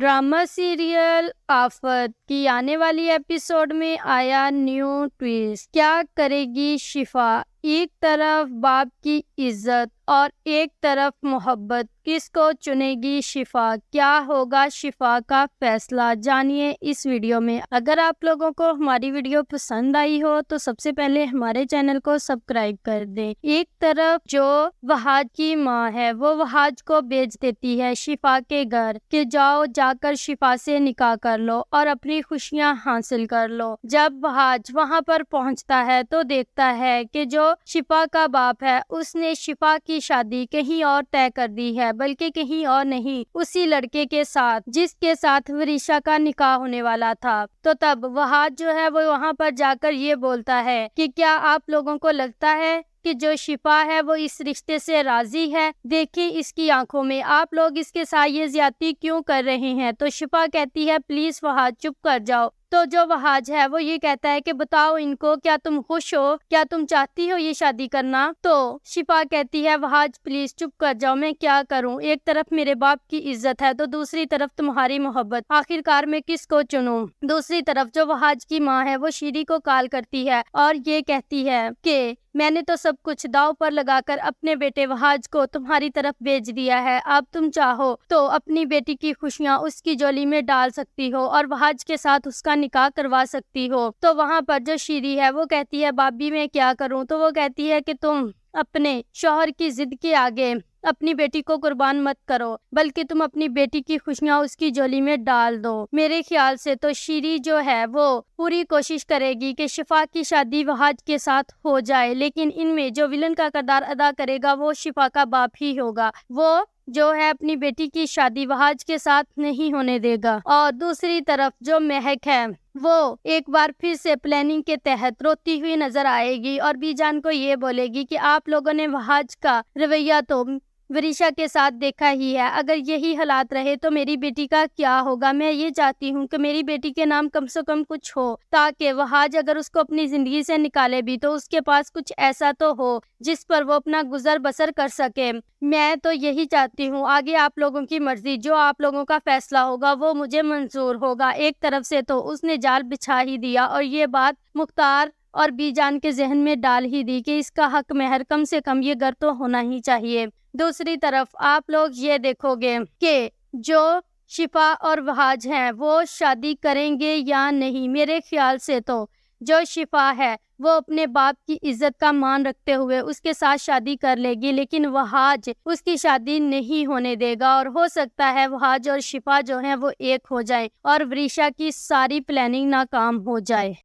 Drama serial आफत की आने वाली एपिसोड में आया न्यू ट्विस्ट। क्या करेगी शिफा? एक तरफ बाप की इज्जत और एक तरफ मोहब्बत, किसको चुनेगी शिफा? क्या होगा शिफा का फैसला? जानिए इस वीडियो में। अगर आप लोगों को हमारी वीडियो पसंद आई हो तो सबसे पहले हमारे चैनल को सब्सक्राइब कर दें। एक तरफ जो वहाज की माँ है वो वहाज को भेज देती है शिफा के घर कि जाओ जाकर शिफा से निकाह कर लो और अपनी खुशियाँ हासिल कर लो। जब वहाज वहाँ पर पहुँचता है तो देखता है कि जो शिफा का बाप है उसने शिफा की शादी कहीं और तय कर दी है, बल्कि कहीं और नहीं, उसी लड़के के साथ जिसके साथ वरीशा का निकाह होने वाला था। तो तब वहाज जो है वो वहाँ पर जाकर ये बोलता है कि क्या आप लोगों को लगता है कि जो शिफा है वो इस रिश्ते से राजी है? देखिए इसकी आंखों में, आप लोग इसके साथ ये ज्यादती क्यों कर रहे हैं? तो शिफा कहती है प्लीज वहाज चुप कर जाओ। तो जो वहाज है वो ये कहता है कि बताओ इनको, क्या तुम खुश हो? क्या तुम चाहती हो ये शादी करना? तो शिफा कहती है वहाज प्लीज चुप कर जाओ, मैं क्या करूं? एक तरफ मेरे बाप की इज्जत है तो दूसरी तरफ तुम्हारी मोहब्बत, आखिरकार मैं किसको चुनूं? दूसरी तरफ जो वहाज की माँ है वो शीरी को कॉल करती है और ये कहती है कि मैंने तो सब कुछ दांव पर लगाकर अपने बेटे वहाज को तुम्हारी तरफ भेज दिया है। अब तुम चाहो तो अपनी बेटी की खुशियां उसकी झोली में डाल सकती हो और वहाज के साथ उसका निकाह करवा सकती हो। तो वहां पर जो शीरी है वो कहती है भाभी मैं क्या करूं? तो वो कहती है कि तुम अपने शौहर की जिद के आगे अपनी बेटी को कुर्बान मत करो, बल्कि तुम अपनी बेटी की खुशियां उसकी झोली में डाल दो। मेरे ख्याल से तो शीरी जो है वो पूरी कोशिश करेगी कि शिफा की शादी वहाज के साथ हो जाए, लेकिन इनमें जो विलन का किरदार अदा करेगा वो शिफा का बाप ही होगा। वो जो है अपनी बेटी की शादी वहाज के साथ नहीं होने देगा। और दूसरी तरफ जो महक है वो एक बार फिर से प्लानिंग के तहत रोती हुई नजर आएगी और बीजान को ये बोलेगी कि आप लोगों ने वहाज का रवैया तो वरीशा के साथ देखा ही है, अगर यही हालात रहे तो मेरी बेटी का क्या होगा? मैं ये चाहती हूँ कि मेरी बेटी के नाम कम से कम कुछ हो, ताकि वहाज अगर उसको अपनी जिंदगी से निकाले भी तो उसके पास कुछ ऐसा तो हो जिस पर वो अपना गुजर बसर कर सके। मैं तो यही चाहती हूँ, आगे आप लोगों की मर्जी, जो आप लोगों का फैसला होगा वो मुझे मंजूर होगा। एक तरफ से तो उसने जाल बिछा ही दिया और ये बात मुख्तार और बीजान के जहन में डाल ही दी कि इसका हक महर कम से कम ये घर तो होना ही चाहिए। दूसरी तरफ आप लोग ये देखोगे कि जो शिफा और वहाज हैं वो शादी करेंगे या नहीं। मेरे ख्याल से तो जो शिफा है वो अपने बाप की इज्जत का मान रखते हुए उसके साथ शादी कर लेगी, लेकिन वहाज उसकी शादी नहीं होने देगा और हो सकता है वहाज और शिफा जो है वो एक हो जाए और वरीशा की सारी प्लानिंग नाकाम हो जाए।